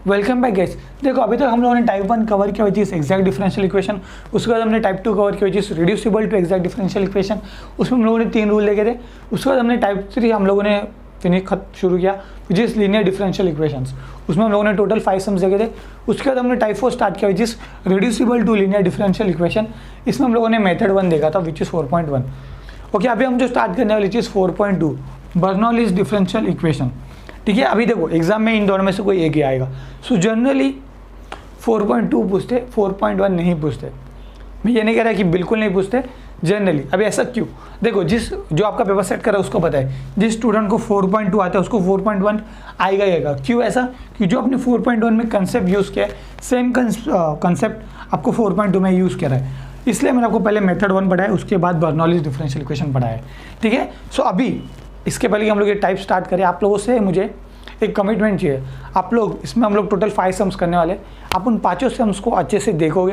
Welcome back guys. देखो अभी तक हम लोगों ने टाइप 1 कवर किया, which is exact differential equation. उसके बाद हमने टाइप 2 कवर किया, which is reducible to exact differential equation. उसमें हम लोगों ने 3 रूल लेके थे। उसके बाद हमने टाइप 3 हम लोगों ने शुरू किया, which is linear differential equations. उसमें हम लोगों ने टोटल 5 सम्स देखे थे। उसके बाद हमने टाइप 4 स्टार्ट किया, which is reducible to linear differential equation. इसमें हम लोगों ने मेथड 1 देखा था, विच इज 4.1। ओके, अभी हम जो स्टार्ट करने वाले, which is 4.2 Bernoulli's differential equation. ठीक है, अभी देखो एग्जाम में इन दोनों में से कोई एक ही आएगा। सो जनरली 4.2 पूछते, 4.1 नहीं पूछते। मैं ये नहीं कह रहा कि बिल्कुल नहीं पूछते, जनरली। अभी ऐसा क्यों? देखो जो आपका पेपर सेट कर रहा है उसको पता है, जिस स्टूडेंट को 4.2 आता है उसको 4.1 आएगा ही आएगा। क्यों ऐसा? कि जो आपने 4.1 में कंसेप्ट यूज़ किया है, सेम कंसेप्ट आपको 4.2 में यूज़ किया है। इसलिए मैंने आपको पहले मेथड 1 पढ़ाया है, उसके बाद बर्नौलीज डिफरेंशियल इक्वेशन पढ़ाया है। ठीक है, सो अभी इसके पहले कि हम लोग ये टाइप स्टार्ट करें, आप लोगों से मुझे एक कमिटमेंट चाहिए। आप लोग इसमें हम लोग टोटल 5 सम्स करने वाले, आप उन 5 सम्स को अच्छे से देखोगे।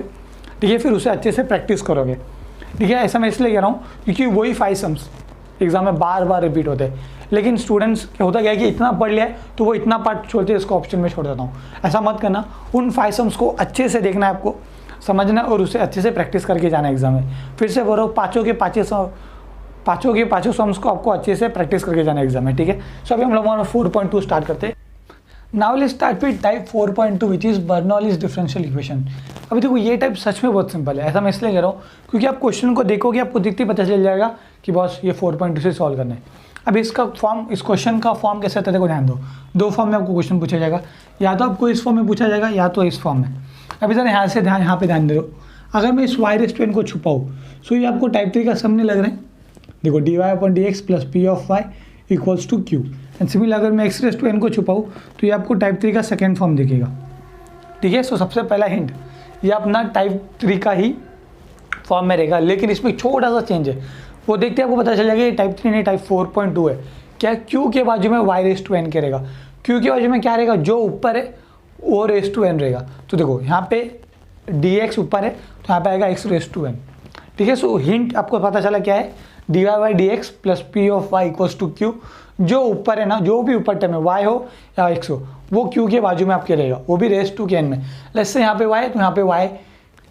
ठीक है, फिर उसे अच्छे से प्रैक्टिस करोगे। ठीक है, ऐसा मैं इसलिए कह रहा हूँ क्योंकि वही 5 सम्स एग्जाम में बार बार रिपीट होते हैं। लेकिन स्टूडेंट्स होता क्या है कि इतना पढ़ लिया है तो वो इतना पार्ट छोड़ते हैं, इसको ऑप्शन में छोड़ देता हूँ। ऐसा मत करना, उन 5 सम्स को अच्छे से देखना है, आपको समझना और उसे अच्छे से प्रैक्टिस करके जाना है एग्जाम में। फिर से बोलो, पाँचों के पाँचों सम्स को आपको अच्छे से प्रैक्टिस करके जाना है एग्जाम में। ठीक है, सो अभी हम लोग 4.2 स्टार्ट करते हैं। Now let's start with type 4.2 which is Bernoulli's differential equation. अभी देखो ये टाइप सच में बहुत सिंपल है। ऐसा मैं इसलिए कह रहा हूँ क्योंकि आप क्वेश्चन को देखोगे, आपको दिखते ही पता चल जाएगा कि बॉस ये 4.2 से सॉल्व करना है। अब इस क्वेश्चन का फॉर्म कैसे आता है, देखो ध्यान दो। 2 फॉर्म में आपको क्वेश्चन पूछा जाएगा, या तो आपको इस फॉर्म में पूछा जाएगा या तो इस फॉर्म में। अभी सर यहाँ पे ध्यान दे दो। अगर मैं इस y को छुपाऊँ, सो ये आपको टाइप 3 का सम नहीं लग रहा है। देखो dy/dx plus P of y equals to Q. And similar अगर मैं x⁻n को छुपाऊँ तो ये आपको टाइप 3 का सेकेंड फॉर्म दिखेगा। ठीक है, सो सबसे पहला हिंट, ये अपना टाइप 3 का ही फॉर्म में रहेगा, लेकिन इसमें छोटा सा चेंज है। वो देखते हैं आपको पता चल जाएगा ये टाइप 3 नहीं टाइप 4.2 है। क्या क्यू के बाजू में y⁻n के रहेगा, क्यू के बाजू में क्या रहेगा, जो ऊपर है वो r⁻n रहेगा। तो देखो यहाँ पे dx ऊपर है तो यहाँ पे आएगा x⁻n। ठीक है, सो हिंट आपको पता चला क्या है, dy/dx plus P of y equals to Q. जो ऊपर है ना, जो भी ऊपर टर्म है y हो या x हो, वो q के बाजू में आपके रहेगा, वो भी रेस टू के n में। लेट्स से यहाँ पे y तो यहाँ पे y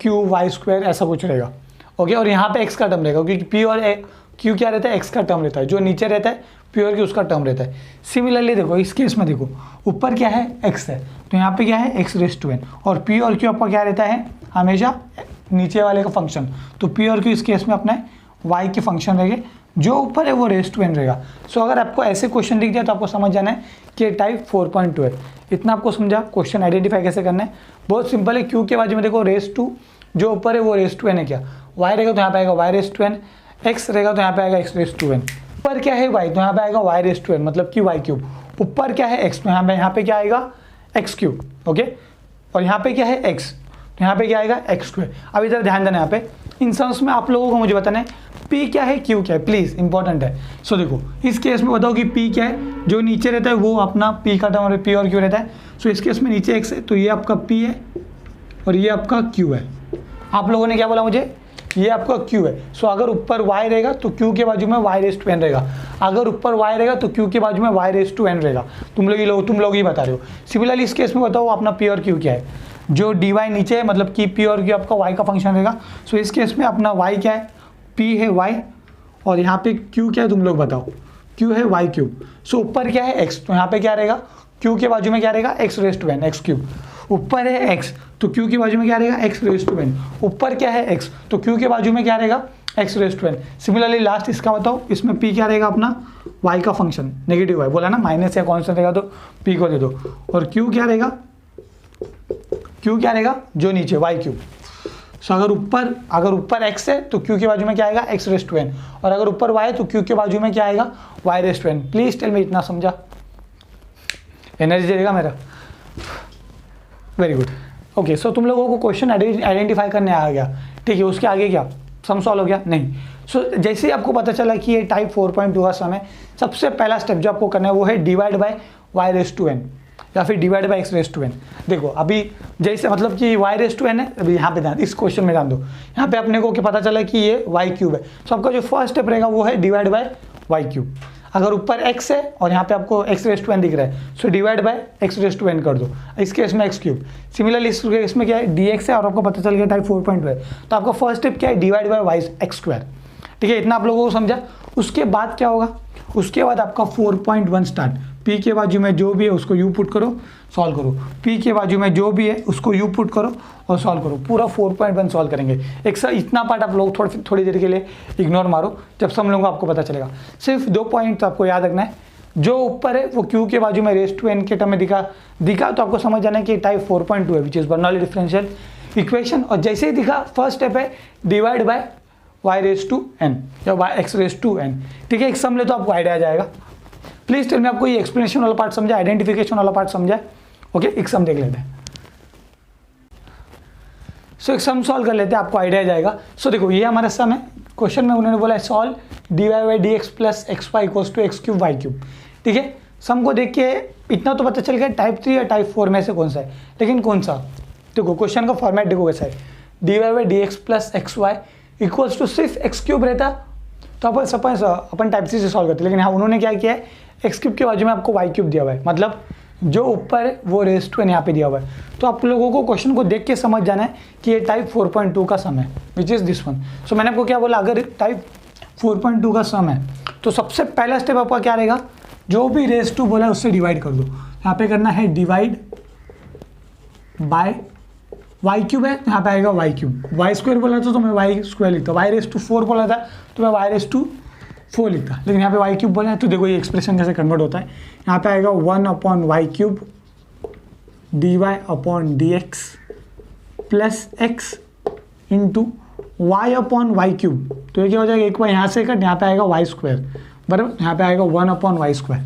q y² ऐसा कुछ रहेगा। ओके, और यहाँ पे x का टर्म रहेगा क्योंकि p और q क्या रहता है, x का टर्म रहता है। जो नीचे रहता है p और q उसका टर्म रहता है। सिमिलरली देखो इस केस में देखो, ऊपर क्या है, x है, तो यहाँ पे क्या है x⁻n, और p और q आपका क्या रहता है, हमेशा नीचे वाले का फंक्शन। तो p और q इस केस में अपना y के फंक्शन रहेंगे, जो ऊपर है वो r⁻n रहेगा। सो अगर आपको ऐसे क्वेश्चन दिख जाए तो आपको समझ जाना है कि टाइप 4.2 है। इतना आपको समझा। क्वेश्चन आइडेंटिफाई कैसे करना है, बहुत सिंपल है। q के बाजू में देखो r⁻, जो ऊपर है वो r⁻n है, क्या y रहेगा तो यहाँ पे आएगा y⁻n, x रहेगा तो यहाँ पे आएगा x⁻n। ऊपर क्या है y, तो यहाँ पे आएगा y⁻n, मतलब कि y3। ऊपर क्या है x, तो यहाँ पे क्या आएगा x3। ओके, और यहाँ पे क्या है x, तो यहाँ पे क्या आएगा x²। अब इधर ध्यान देना, यहाँ पे इन सम्स में आप लोगों को मुझे बताना है p क्या है, q क्या है, प्लीज़ इंपॉर्टेंट है। सो देखो इस केस में बताओ कि p क्या है, जो नीचे रहता है वो अपना p का टर्म p और q रहता है। सो इस केस में नीचे x है तो ये आपका p है और ये आपका q है। आप लोगों ने क्या बोला मुझे, ये आपका q है। सो अगर ऊपर y रहेगा तो q के बाजू में y⁻n रहेगा, अगर ऊपर y रहेगा तो q के बाजू में y⁻n रहेगा। तुम लोग ही बता रहे हो। सिमिलरली इस केस में बताओ अपना p और q क्या है, जो dy नीचे है मतलब कि p और q आपका y का फंक्शन रहेगा। सो इस केस में अपना y क्या है, p है y, और यहाँ पे q क्या है तुम लोग बताओ, q है y3। सो ऊपर क्या है x, तो यहाँ पे क्या रहेगा, q के बाजू में क्या रहेगा x⁻n, x3। ऊपर है x तो q के बाजू में क्या रहेगा x⁻n। ऊपर क्या है x तो q के बाजू में क्या रहेगा x⁻n। सिमिलरली लास्ट इसका बताओ, इसमें p क्या रहेगा अपना y का फंक्शन, नेगेटिव है बोला ना, माइनस या कॉन्स्टेंट रहेगा तो p को दे दो। और q क्या रहेगा, जो नीचे y3। सो अगर ऊपर x है तो q के बाजू में क्या आएगा x⁻n, और अगर ऊपर y है तो q के बाजू में क्या आएगा y⁻n। प्लीज टेल मी, इतना समझा, एनर्जी देगा मेरा, वेरी गुड। ओके, सो तुम लोगों को क्वेश्चन आइडेंटिफाई करने आ गया। ठीक है, उसके आगे क्या सम सॉल्व हो गया नहीं। सो जैसे ही आपको पता चला कि ये टाइप 4.2 का सम है, सबसे पहला स्टेप जो आपको करना है वो है डिवाइड बाय y⁻n या फिर डिवाइड बाय x⁻n। देखो अभी जैसे मतलब कि y⁻n है, अभी यहाँ पे ध्यान, इस क्वेश्चन में ध्यान दो। यहाँ पे अपने को क्या पता चला कि ये y3 है। सो आपका जो फर्स्ट स्टेप रहेगा वो है डिवाइड बाय y3। अगर ऊपर x है और यहाँ पे आपको x रेस टू एन दिख रहा है, so divide by x race to N कर दो, इस केस में x क्यूब। सिमिलरली इस केस में क्या है, dx है और आपको पता चल गया टाइप 4.2 है, तो आपका फर्स्ट स्टेप क्या है, divide by Y X square. ठीक है, इतना आप लोगों को समझा। उसके बाद क्या होगा, उसके बाद आपका 4.1 स्टार्ट, p के बाजू में जो भी है उसको u पुट करो, सॉल्व करो, p के बाजू में जो भी है उसको u पुट करो और सॉल्व करो, पूरा 4.1 सॉल्व करेंगे। एक सर इतना पार्ट आप लोग थोड़ी देर के लिए इग्नोर मारो, जब सब लोगों को आपको पता चलेगा। सिर्फ 2 पॉइंट तो आपको याद रखना है, जो ऊपर है वो q के बाजू में रेस टू n के टर्म में दिखा तो आपको समझ जाना है कि टाइप 4.2 है, which is Bernoulli differential equation. और जैसे ही दिखा फर्स्ट स्टेप है divide by y raise to n या x रेस टू n। ठीक है, एक सम ले तो आपको आइडिया आ जाएगा। प्लीज टेल मी आपको ये एक्सप्लेनेशन वाला पार्ट समझा, आइडेंटिफिकेशन वाला पार्ट समझा? ओके, एक सम देख लेते हैं। सो एक सम सॉल्व कर लेते हैं, आपको आइडिया आ जाएगा। सो देखो ये हमारा सम है, क्वेश्चन में उन्होंने बोला है solve dy by D X plus X Y equals to x cube Y cube. ठीक है, सम को देख के इतना तो पता चल गया टाइप 3 या टाइप 4 में से कौन सा है, लेकिन कौन सा? देखो क्वेश्चन का फॉर्मेट देखो कैसा है, dy by D X plus X Y equals to सिर्फ एक्स क्यूब रहता तो अपन टाइप 3 से सॉल्व करते, लेकिन हाँ उन्होंने क्या किया है, एक्स क्यूब के बाजू में आपको वाई क्यूब दिया हुआ है, मतलब जो ऊपर है वो रेस टू एन यहाँ पे दिया हुआ है। तो आप लोगों को क्वेश्चन को देख के समझ जाना है कि ये टाइप 4.2 का सम है, विच इज़ दिस वन। सो मैंने आपको क्या बोला, अगर टाइप 4.2 का सम है तो सबसे पहला स्टेप आपका क्या रहेगा, जो भी रेस टू बोला है उससे डिवाइड कर दो। यहाँ पे करना है डिवाइड बाय वाई क्यूब है, यहाँ पे आएगा वाई क्यूब। वाई स्क्वायर बोला था तो मैं वाई स्क्वायर लिखता, वाई रेस टू 4 बोला था तो मैं वाई रेस टू 4 लिखता, लेकिन यहाँ पे वाई क्यूब बोला है तो देखो ये एक्सप्रेशन कैसे कन्वर्ट होता है। यहाँ पे आएगा 1 upon Y cube D Y upon D X plus X into Y upon Y cube, तो ये क्या हो जाएगा, एक बार यहाँ से कट, यहाँ पे आएगा वाई स्क्वायर बराबर, यहाँ पे आएगा 1 upon Y square,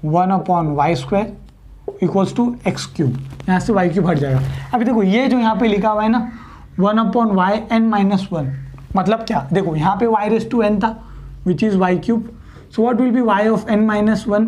1 upon Y square equals to x cube, यहाँ से वाई क्यूब हट जाएगा। अभी देखो ये जो यहाँ पे लिखा हुआ है ना 1 अपॉन वाई एन माइनस 1, मतलब क्या, देखो यहाँ पे वाई रेस टू एन था which is Y cube, so what will be Y of N minus 1,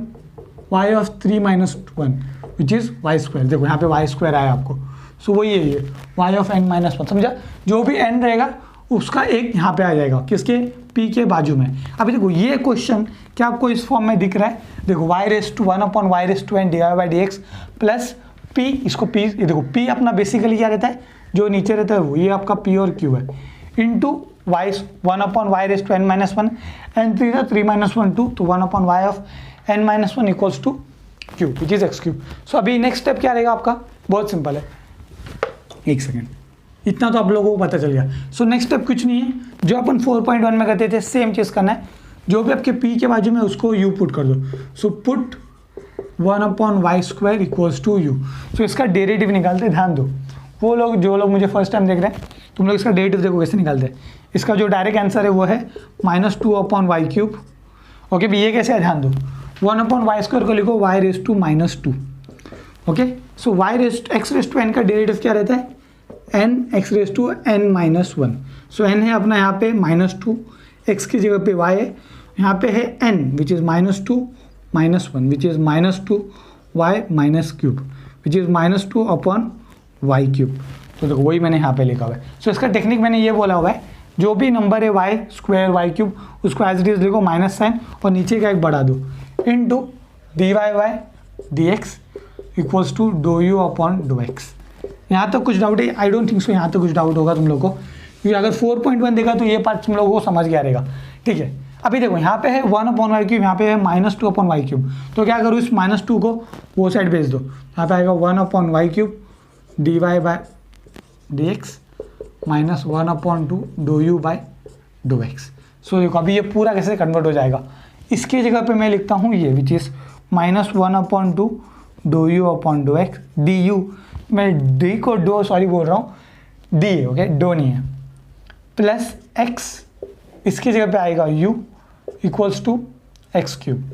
Y of 3 minus 1 which is Y square. देखो यहाँ पे वाई स्क्वायर आया आपको, सो वही है ये वाई ऑफ एन माइनस 1, समझा? जो भी एन रहेगा उसका एक यहाँ पे आ जाएगा, किसके, p के बाजू में। अभी देखो ये क्वेश्चन क्या आपको इस फॉर्म में दिख रहा है, देखो y raise to 1 upon Y raise to N D Y by D X plus p, इसको p, ये देखो p अपना बेसिकली क्या रहता है, जो नीचे रहता है वो ये आपका p और q है, into y 1 upon Y raise to n minus 1 n 3 था 3 माइनस 1 2, तो 1 upon y of N minus 1 equals to q which is x cube. So अभी नेक्स्ट स्टेप क्या रहेगा आपका, बहुत सिंपल है, एक सेकेंड, इतना तो आप लोगों को पता चल गया। सो नेक्स्ट स्टेप कुछ नहीं है, जो अपन 4.1 में करते थे सेम चीज़ करना है, जो भी आपके p के बाजू में उसको u पुट कर दो। So put 1 upon Y square equals to u. So इसका डेरिवेटिव निकालते, ध्यान दो, वो लोग जो लोग मुझे फर्स्ट टाइम देख रहे हैं तुम लोग इसका डेरिवेटिव देखो कैसे निकालते हैं। इसका जो डायरेक्ट आंसर है वो है -2 अपॉन वाई क्यूब। ओके, भी ये कैसे है, ध्यान दो, 1 अपॉन वाई स्क्वायर को लिखो Y raise to -2। Okay, so Y raise X raise to N का डेरिवेटिव क्या रहता है, n x raise to n minus 1। So n है अपना यहाँ पे -2, x की जगह पे y है, यहाँ पे है n which is -2 -1 which is -2 y minus cube which is -2 upon Y cube. तो देखो वही मैंने यहाँ पे लिखा हुआ है। सो इसका टेक्निक मैंने ये बोला हुआ है, जो भी नंबर है वाई स्क्वायर वाई क्यूब उसको एज इट इज़ लिखो माइनस साइन और नीचे का एक बढ़ा दो, into d y y d x equals to do u upon do x. यहाँ तक कुछ डाउट है, आई डोंट थिंक सो यहाँ तक कुछ डाउट होगा तुम लोग को, क्योंकि अगर 4.1 देखा तो ये पार्ट तुम लोगों को समझ गया रहेगा। ठीक है, अभी देखो यहाँ पे है 1 अपॉन वाई क्यूब, यहाँ पे है -2 अपॉन वाई क्यूब, तो क्या करूँ इस -2 को वो साइड भेज दो, यहाँ पे आएगा 1 upon Y cube D Y by D x minus 1 upon 2 dough u by d x. So देखो अभी ये पूरा कैसे कन्वर्ट हो जाएगा, इसकी जगह पे मैं लिखता हूँ ये which is -1 upon 2 dough u upon do x d u, मैं डी को डो सॉरी बोल रहा हूँ, डी है ओके, डो नहीं है, प्लस एक्स इसकी जगह पे आएगा u equals to x cube.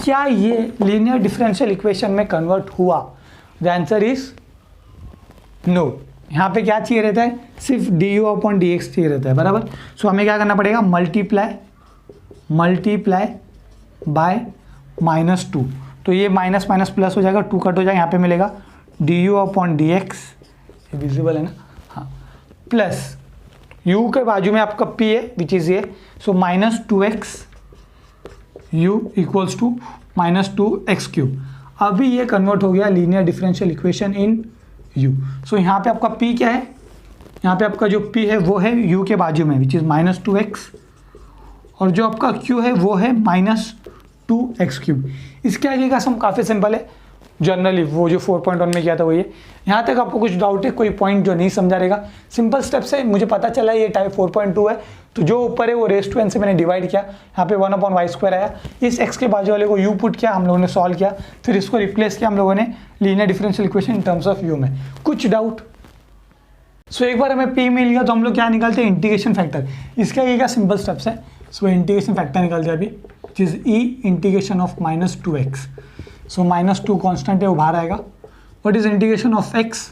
क्या ये लीनियर डिफरेंशियल इक्वेशन में कन्वर्ट हुआ? The answer is no. यहाँ पे क्या चाहिए रहता है, सिर्फ d u upon D x चाहिए रहता है बराबर। सो हमें क्या करना पड़ेगा, मल्टीप्लाई बाय -2, तो ये माइनस माइनस प्लस हो जाएगा, 2 कट हो जाएगा, यहाँ पे मिलेगा D u upon D x, ये विजिबल है ना, हाँ, प्लस u के बाजू में आपका p है विच इज़ ये, सो -2x u equals to -2x³। अभी ये कन्वर्ट हो गया लीनियर डिफरेंशियल इक्वेशन इन u। सो यहाँ पे आपका p क्या है, यहाँ पे आपका जो p है वो है u के बाजू में विच इज़ -2x, और जो आपका q है वो है -2x³। इसके आगे का सम काफ़ी सिंपल है, जनरली वो जो 4.1 में किया था वही है। यहाँ तक आपको कुछ डाउट है, कोई पॉइंट जो नहीं समझा रहेगा, सिंपल स्टेप से मुझे पता चला ये टाइप 4.2 है, तो जो ऊपर है वो रेस टू n से मैंने डिवाइड किया, यहाँ पे 1/y² आया, इस x के बाजू वाले को u पुट किया, हम लोगों ने सॉल्व किया, फिर इसको रिप्लेस किया हम लोगों ने linear differential equation in terms of u में। कुछ डाउट? सो एक बार हमें p मिल गया तो हम लोग क्या निकालते हैं, इंटीग्रेशन फैक्टर। इसके आगे का सिंपल स्टेप्स है। सो इंटीग्रेशन फैक्टर निकालते हैं अभी, which is e integration of -2x। So -2 constant है, वो बाहर आएगा। What is integration of x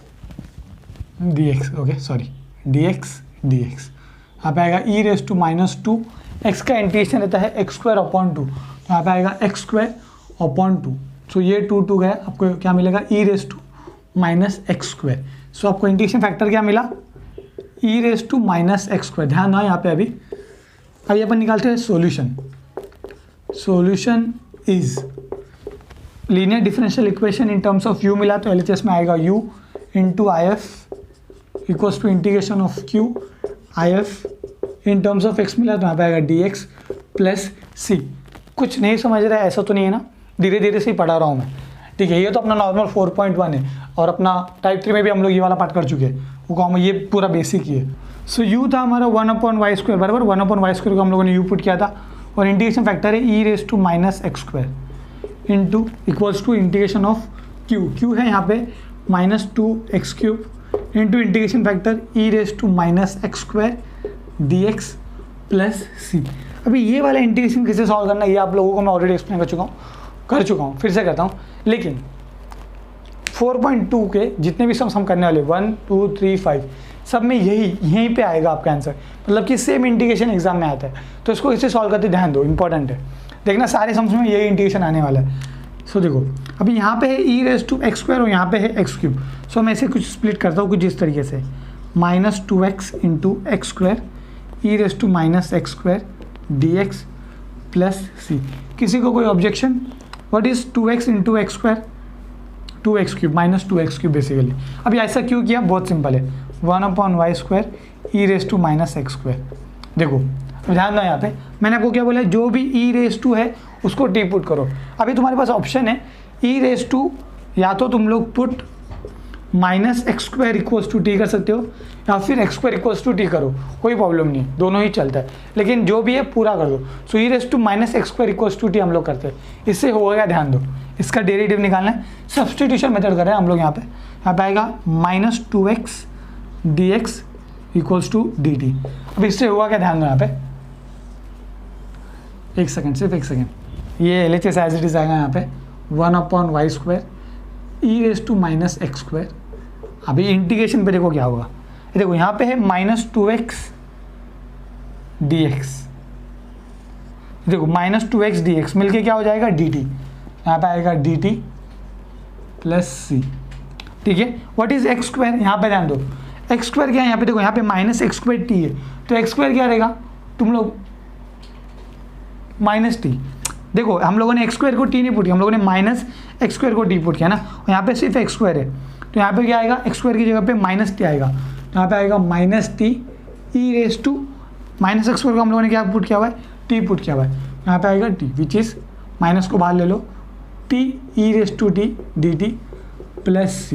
dx, okay sorry dx यहाँ पे आएगा e⁻², x का इंटीग्रेशन रहता है x²/2, यहाँ पे आएगा x²/2। सो ये 2 गया, आपको क्या मिलेगा e⁻x²। सो आपको इंटीग्रेशन फैक्टर क्या मिला, e⁻x²। ध्यान ना यहाँ पे अभी अपन निकालते हैं solution. Solution is linear differential equation in terms of u मिला तो LHS में आएगा u into IF equals to integration of q IF, in terms of x मिला तो यहाँ पे आएगा dx प्लस c। कुछ नहीं समझ रहा है ऐसा तो नहीं है ना, धीरे धीरे से ही पढ़ा रहा हूँ मैं, ठीक है। ये तो अपना नॉर्मल 4.1 है, और अपना टाइप 3 में भी हम लोग ये वाला पार्ट कर चुके हैं, वो काम ये पूरा बेसिक ही है। सो u था हमारा 1/y² बराबर 1/y² को हम लोगों ने u पुट किया था, और इंटीग्रेशन फैक्टर है e⁻x² into equals to integration of q है यहाँ पे -2x³ into integration factor e⁻x² dx plus c। अभी ये वाला इंटीग्रेशन कैसे सॉल्व करना है ये आप लोगों को मैं ऑलरेडी एक्सप्लेन कर चुका हूँ, फिर से करता हूँ। लेकिन 4.2 के जितने भी सम करने वाले 1 2 3 5 सब में यहीं पे आएगा आपका आंसर, मतलब कि सेम इंटीग्रेशन एग्जाम में आता है। तो इसको कैसे सॉल्व करते ध्यान दो, इंपॉर्टेंट है, देखना सारे सम्स में यही इंटीग्रेशन आने वाला है। सो देखो अभी यहाँ पे है e⁻x² और यहाँ पे है x³। सो मैं इसे कुछ स्प्लिट करता हूँ कुछ इस तरीके से, -2x into x² e⁻x² dx plus c। किसी को कोई objection? What is 2x into x²? 2x³ -2x³ basically. अभी ऐसा क्यों किया, बहुत सिंपल है, 1/y² e⁻x²। देखो ध्यान दो यहाँ पे मैंने आपको क्या बोला है, जो भी e⁻ है उसको t पुट करो। अभी तुम्हारे पास ऑप्शन है e⁻, या तो तुम लोग put -x² equals to t कर सकते हो, या फिर x² इक्वल्स टू t करो, कोई प्रॉब्लम नहीं, दोनों ही चलता है, लेकिन जो भी है पूरा कर दो। सो e⁻x² इक्वल्स टू t हम लोग करते हैं, इससे होगा, ध्यान दो इसका डेरिवेटिव निकालना है, सब्स्टिट्यूशन मेथड कर रहे हैं हम लोग यहाँ पे आएगा -2x dx equals to dt। अब इससे हुआ क्या, ध्यान दो यहाँ पे, एक सेकेंड, सिर्फ एक सेकेंड, ये LHS एज इट इज आएगा यहाँ पे 1/y² e⁻x²। अभी इंटीग्रेशन पे देखो क्या होगा, देखो यहाँ पे है -2x dx, देखो -2x dx मिलके क्या हो जाएगा dt, यहाँ पे आएगा dt प्लस c, ठीक है। What is x²? यहाँ पे ध्यान दो x² क्या है, यहाँ पे देखो यहाँ पे -x² t है, तो x² क्या रहेगा, तुम लोग -t। देखो हम लोगों ने x² को t नहीं पुट किया, हम लोगों ने -x² को t पुट किया ना, और यहाँ पे सिर्फ x² है, तो यहाँ पे क्या आएगा, x² की जगह पे -t आएगा, तो यहाँ पे आएगा -t e⁻x² को हम लोगों ने क्या पुट किया हुआ है, t पुट किया हुआ है, यहाँ पे आएगा t विच इज माइनस को बाहर ले लो, t e⁻t dt plus c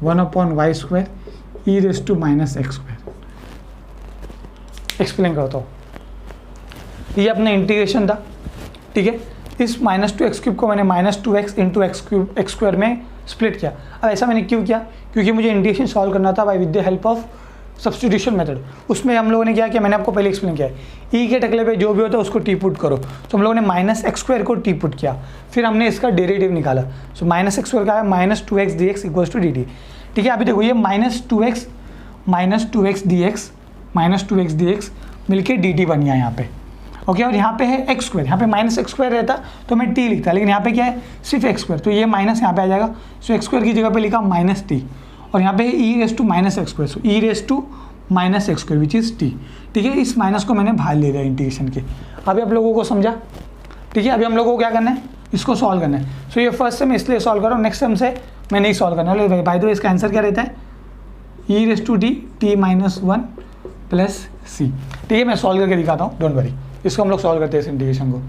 1/y² e⁻x²। Explain करता हूँ, ये अपना इंटीग्रेशन था, ठीक है। इस -2x³ को मैंने -2x इंटू x² में स्प्लिट किया। अब ऐसा मैंने क्यों किया, क्योंकि मुझे इंटीग्रेशन सॉल्व करना था by with the help of substitution method. उसमें हम लोगों ने क्या किया, मैंने आपको पहले एक्सप्लेन किया है, e के टकले पे जो भी होता है उसको t पुट करो, तो हम लोगों ने -x² को t पुट किया, फिर हमने इसका डेरिवेटिव निकाला। सो -x² का है -2x dx equals to dt, ठीक है। अभी देखो ये -2x dx मिलके dt बन गया यहाँ पे, ओके। और यहाँ पे है x², यहाँ पे -x² रहता तो मैं t लिखता, लेकिन यहाँ पे क्या है, सिर्फ x², तो ये माइनस यहाँ पे आ जाएगा। सो x² की जगह पे लिखा -t, और यहाँ पे e⁻x², so e⁻x² which is t, ठीक है। इस माइनस को मैंने बाहर ले लिया इंटीग्रेशन के। अभी आप लोगों को समझा, ठीक है, अभी हम लोग को क्या करना है, इसको सॉल्व करना है। सो ये फर्स्ट से मैं इसलिए सॉल्व कर रहा हूँ, नेक्स्ट टाइम से मैं नहीं सॉल्व करना है। बाय द वे इसका आंसर क्या रहता है, e raise to t t minus one plus c. ठीक है, मैं सॉल्व करके दिखाता हूँ, डोंट वरी। इसको हम लोग सॉल्व करते हैं इस इंटीग्रेशन को।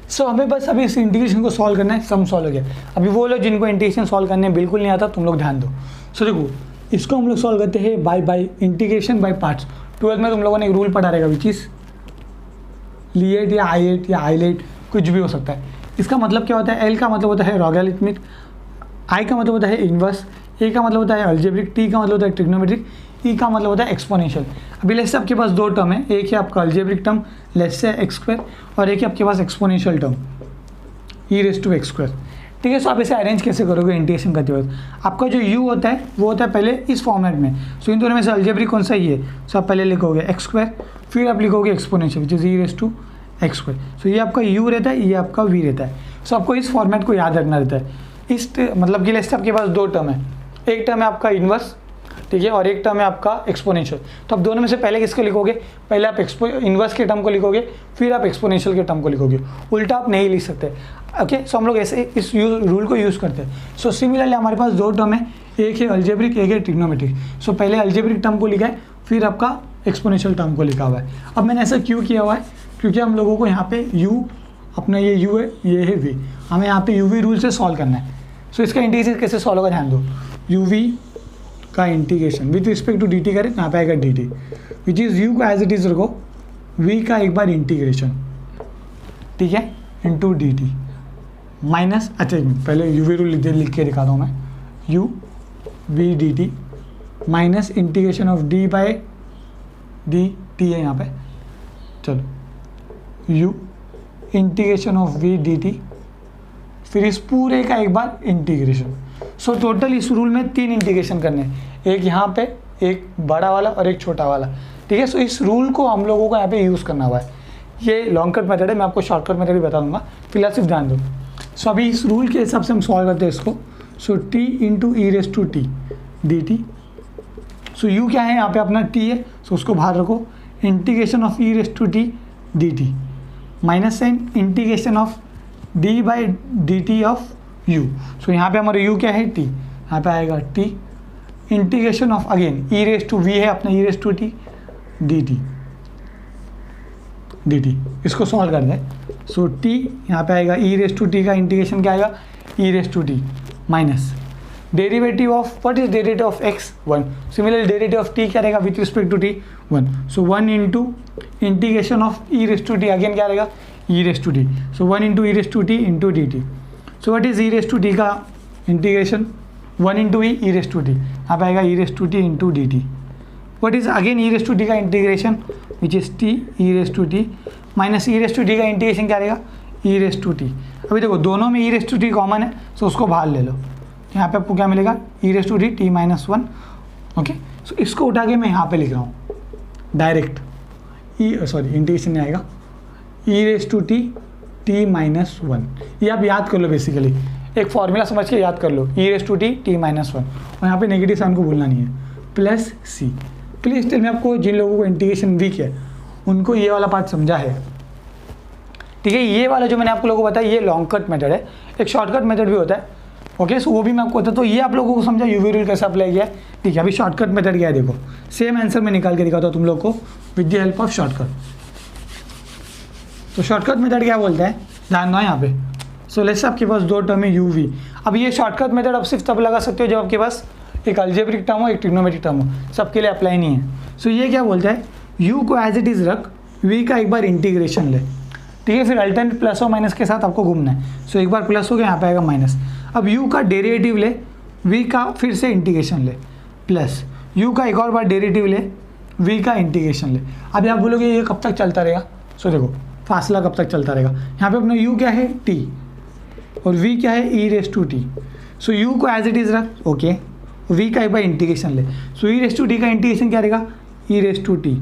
सो हमें बस अभी इस इंटीग्रेशन को सॉल्व करना है, सम सॉल्व हो गया। अभी वो लोग जिनको इंटीग्रेशन सॉल्व करने बिल्कुल नहीं आता, तुम लोग ध्यान दो। सो देखो, इसको हम लोग सॉल्व करते हैं bye integration by parts. 12th में तुम लोगों ने एक रूल पढ़ा रहेगा, विच इज लीएट या आई8 या आईलेट, कुछ भी हो सकता है। इसका मतलब क्या होता है, एल का मतलब होता है लॉगरिथमिक, आई का मतलब होता है इनवर्स, ए का मतलब होता है अलजेब्रिक, टी का मतलब होता है ट्रिग्नोमेट्रिक, ई का मतलब होता है एक्सपोनेंशियल। अभी लेट्स से आपके पास दो टर्म है, एक है आपका algebraic term let's say x square, और एक है आपके पास exponential term e raise to x square. ठीक है, सो आप इसे अरेंज कैसे करोगे इंटीग्रेशन करते वक्त। आपका जो u होता है वो होता है पहले इस फॉर्मेट में। सो इन दोनों में से अलजेब्रिक कौन सा ही है, सो आप पहले लिखोगे एक्स स्क्वायर, फिर आप लिखोगे exponential which is e raise to x square. So ये आपका u रहता है, ये आपका v रहता है। सो आपको इस फॉर्मेट को याद रखना रहता है। इस मतलब कि लेट्स आपके पास दो टर्म है, एक टर्म है आपका इनवर्स, ठीक है, और एक टर्म है आपका एक्सपोनेंशियल। तो आप दोनों में से पहले किसको लिखोगे, पहले आप इनवर्स के टर्म को लिखोगे, फिर आप एक्सपोनेंशियल के टर्म को लिखोगे, उल्टा आप नहीं लिख सकते। ओके, सो हम लोग ऐसे इस रूल को यूज़ करते हैं। सो सिमिलरली हमारे पास दो टर्म है, एक है अलजेब्रिक, एक है ट्रिग्नोमेट्रिक। सो पहले अलजेब्रिक टर्म को लिखा है, फिर आपका एक्सपोनेंशियल टर्म को लिखा हुआ है। अब मैंने ऐसा क्यों किया हुआ है, क्योंकि हम लोगों को यहाँ पे u, अपना ये u है, ये है v, हमें यहाँ पे uv रूल से सॉल्व करना है। सो इसका इंटीग्रेशन कैसे सॉल्व होगा, ध्यान दो। uv का integration with respect to dt करें, यहाँ पे आएगा dt, विच इज़ u को एज इट इज़ रखो, v का एक बार इंटीग्रेशन, ठीक है, इंटू dt माइनस, अच्छा पहले uv रूल लिख के दिखाता हूँ मैं, u v dt minus integration of d by dt है यहाँ पे, चलो u integration of v dt, फिर इस पूरे का एक बार इंटीग्रेशन। सो टोटल इस रूल में 3 इंटीग्रेशन करने हैं, एक यहाँ पे, एक बड़ा वाला और एक छोटा वाला। ठीक है, सो इस रूल को हम लोगों को यहाँ पे यूज़ करना हुआ है। ये लॉन्ग कट मेथड है, मैं आपको शॉर्टकट मेथड भी बता दूंगा, फिलहाल सिर्फ ध्यान दो। सो अभी इस रूल के हिसाब से हम सॉल्व करते हैं इसको। So t into e raise to t d t. So u क्या है, यहाँ पे अपना t है, सो उसको बाहर रखो, integration of e raise to t d t minus sign integration of d by d t of u। So यहाँ पे हमारा u क्या है, t, यहाँ पे आएगा t integration of again e raise to v है अपना e raise to t d t, इसको सॉल्व कर दें। सो t यहाँ पे आएगा ई रेस टू टी का इंटीग्रेशन क्या आएगा, e raise to t minus derivative of what is derivative of x 1। Similarly derivative of t क्या रहेगा with respect to t 1। So 1 into integration of e raise to t again क्या रहेगा, e raise to t. So 1 into e raise to t into d t. So what is e raise to t का integration, 1 into e raise to t, यहाँ पे आएगा e raise to t into d t. What is again e raise to t का integration which is t e raise to t minus e raise to t का integration क्या रहेगा, e raise to T. अभी देखो दोनों में ई raise to T common है, सो उसको बाहर ले लो, यहाँ पे आपको क्या मिलेगा, e raise to t t minus 1। Okay, so इसको उठा के मैं यहाँ पे लिख रहा हूँ डायरेक्ट, इंटीग्रेशन नहीं आएगा, e raise to t t minus 1। ये आप याद कर लो, बेसिकली एक फॉर्मूला समझ के याद कर लो, e raise to t t minus 1, और यहाँ पे नेगेटिव साइन को भूलना नहीं है, प्लस सी। प्लीज टेल में आपको जिन लोगों को इंटीग्रेशन वीक है उनको ये वाला पार्ट समझा है। ठीक है, ये वाला जो मैंने आप लोगों को बताया ये लॉन्ग कट मेथड है, एक शॉर्टकट मेथड भी होता है। ओके, सो वो भी मैं आपको बता, तो ये आप लोगों को समझा यूवी रूल कैसे अप्लाई किया है। ठीक है, अभी शॉर्टकट मेथड क्या है देखो, सेम आंसर मैं निकाल के दिखाता हूँ तुम लोग को with the help of shortcut. तो शॉर्टकट मेथड क्या बोलता है, ध्यान दो यहाँ पे। सो लेट्स आपके पास दो टर्म है uv। अब ये शॉर्टकट मेथड आप सिर्फ तब लगा सकते हो जब आपके पास एक अलजेब्रिक टर्म हो, एक ट्रिग्नोमेट्रिक टर्म हो, सबके लिए अप्लाई नहीं है। सो ये क्या बोलता है, u को एज इट इज़ रख, v का एक बार इंटीग्रेशन ले, ठीक है, फिर अल्टरनेट प्लस और माइनस के साथ आपको घूमना है। सो एक बार प्लस हो गया, यहाँ पे आएगा माइनस। अब u का डेरिवेटिव ले, v का फिर से इंटीग्रेशन ले, प्लस u का एक और बार डेरिवेटिव ले, v का इंटीग्रेशन ले। अब आप बोलोगे ये कब तक चलता रहेगा, सो देखो फासला कब तक चलता रहेगा, यहाँ पे अपना u क्या है t और v क्या है e raise to t. So u को एज इट इज़ रख, ओके, v का एक बार इंटीग्रेशन ले। So e raise to t का इंटीग्रेशन क्या रहेगा, e raise to t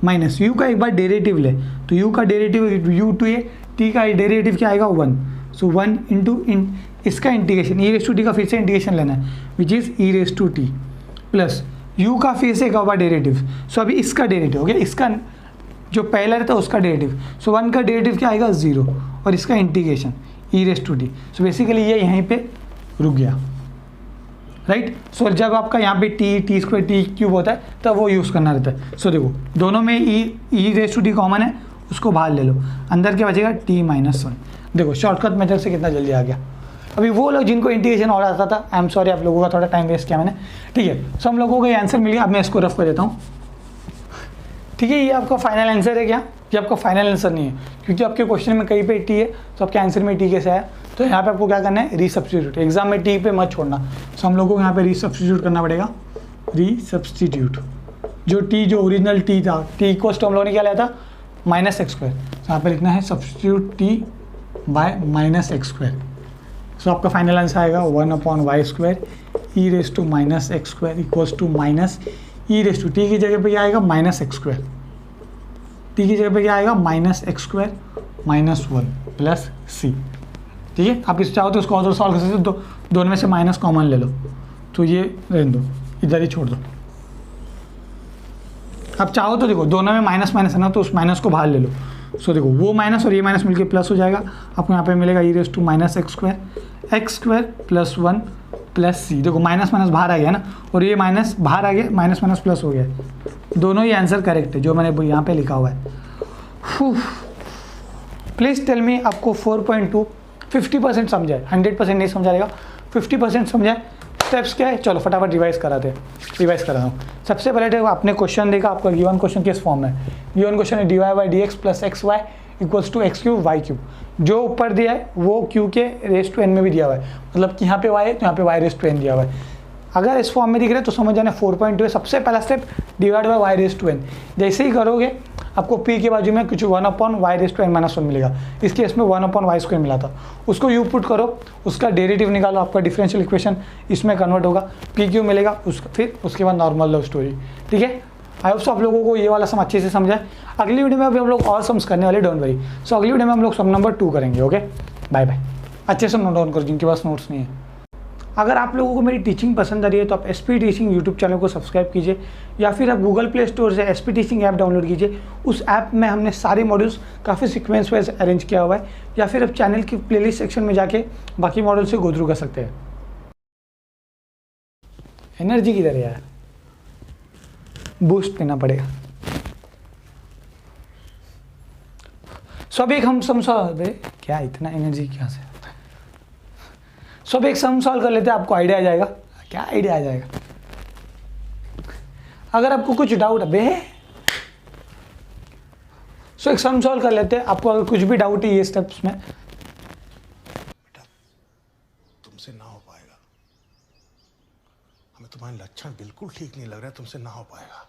minus u का एक बार डेरिवेटिव ले, तो u का डेरिवेटिव u टू है, t का डेरिवेटिव क्या आएगा 1। सो 1 इंटू इसका integration, e raise to t का फिर से इंटीग्रेशन लेना है विच is e raise to t, plus u का फिर से एक बार डेरिवेटिव। सो अभी इसका डेरिवेटिव हो गया, इसका जो पहला रहता है उसका डेरिवेटिव। सो 1 का डेरिवेटिव क्या आएगा 0, और इसका integration e raise to t. So basically ये यहीं पे रुक गया, राइट। सो जब आपका यहाँ पे टी स्क्वायर टी क्यूब होता है तब वो यूज़ करना रहता है। सो देखो दोनों में ई रेस टू टी कॉमन है, उसको बाहर ले लो, अंदर क्या बचेगा t-1। देखो शॉर्टकट मेथड से कितना जल्दी आ गया। अभी वो लोग जिनको इंटीग्रेशन और आता था, आई एम सॉरी आप लोगों का थोड़ा टाइम वेस्ट किया मैंने, ठीक है। सो हम लोगों को ये आंसर मिल गया। अब मैं इसको रफ कर देता हूँ, ठीक है। ये आपका फाइनल आंसर है क्या? ये आपका फाइनल आंसर नहीं है, क्योंकि आपके क्वेश्चन में कहीं पे टी है तो आपके आंसर में टी कैसे आया। तो यहाँ पे आपको क्या करना है, रीसब्स्टिट्यूट। एग्जाम में टी पे मत छोड़ना। सो हम लोगों को यहाँ पे रीसब्स्टिट्यूट करना पड़ेगा, रीसब्स्टिट्यूट। जो टी जो ओरिजिनल टी था, टी को हम लोगों ने क्या लिया था -x²। तो यहाँ पे लिखना है सब्स्टिट्यूट टी बाय -x²। सो आपका फाइनल आंसर आएगा 1/y² e raise to -x² equals to minus e raise to t की जगह पे क्या आएगा -x²। टी की जगह पे क्या आएगा -x² -1 प्लस c, ठीक है। आप इस चाहो तो उसको और सॉल्व कर सकते हो, दोनों में से माइनस कॉमन ले लो, तो ये रहने दो, इधर ही छोड़ दो। आप चाहो तो देखो दोनों में माइनस माइनस है ना, तो उस माइनस को बाहर ले लो। सो देखो वो माइनस और ये माइनस मिलके प्लस हो जाएगा, आपको यहाँ पे मिलेगा e raise to -x² x² + 1 plus c। देखो माइनस माइनस बाहर आ गया ना, और ये माइनस बाहर आ गया, माइनस माइनस प्लस हो गया। दोनों ही आंसर करेक्ट है जो मैंने यहाँ पे लिखा हुआ है। प्लीज़ टेल मी आपको 4.2 50% समझाए, 100% नहीं समझाएगा, 50% समझाए। स्टेप्स क्या है, चलो फटाफट रिवाइज करा रहा हूँ। सबसे पहले देखो आपने क्वेश्चन देखा, आपका गिवन क्वेश्चन किस फॉर्म में है। गिवन क्वेश्चन है dy/dx + xy equals to x³ y³। जो ऊपर दिया है वो q के रेस टू n में भी दिया हुआ है, मतलब कि यहाँ पे y है तो यहाँ पे y रेस टू n दिया हुआ है। अगर इस फॉर्म में दिख रहा है तो समझ जाना 4.2 है। सबसे पहला step divide by y raise to n। जैसे ही करोगे आपको p के बाजू में कुछ 1/y रेस टू n - 1 मिलेगा। इस केस में 1/y² मिला था, उसको u पुट करो, उसका डेरिवेटिव निकालो, आपका डिफरेंशियल इक्वेशन इसमें कन्वर्ट होगा, pq मिलेगा, फिर उसके बाद नॉर्मल लव स्टोरी, ठीक है। आई होप सो आप लोगों को ये वाला सम अच्छे से समझा है। अगली वीडियो में अभी हम लोग और सम्स करने वाले, डोंट वरी। सो अगली वीडियो में हम लोग सम नंबर 2 करेंगे। Okay bye bye. अच्छे से नोट डाउन करो जिनके पास नोट्स नहीं है। अगर आप लोगों को मेरी टीचिंग पसंद आ रही है तो आप SP टीचिंग यूट्यूब चैनल को सब्सक्राइब कीजिए, या फिर आप गूगल प्ले स्टोर से SP टीचिंग ऐप डाउनलोड कीजिए। उस ऐप में हमने सारे मॉड्यूल्स काफ़ी सीक्वेंस वाइज अरेंज किया हुआ है, या फिर आप चैनल की प्लेलिस्ट सेक्शन में जाके बाकी मॉड्यूल से गो थ्रू कर सकते हैं। एनर्जी किधर है यार, बूस्ट देना पड़ेगा। सब एक हम सम सॉल्व, क्या इतना एनर्जी क्या से, सब एक सम सॉल्व कर लेते हैं, आपको आइडिया आ जाएगा। क्या आइडिया आ जाएगा? अगर आपको कुछ डाउट है सो एक सम सॉल्व कर लेते हैं। आपको अगर कुछ भी डाउट है ये स्टेप्स में, बेटा तुमसे ना हो पाएगा, हमें तुम्हारे लक्षण बिल्कुल ठीक नहीं लग रहा है, तुमसे ना हो पाएगा।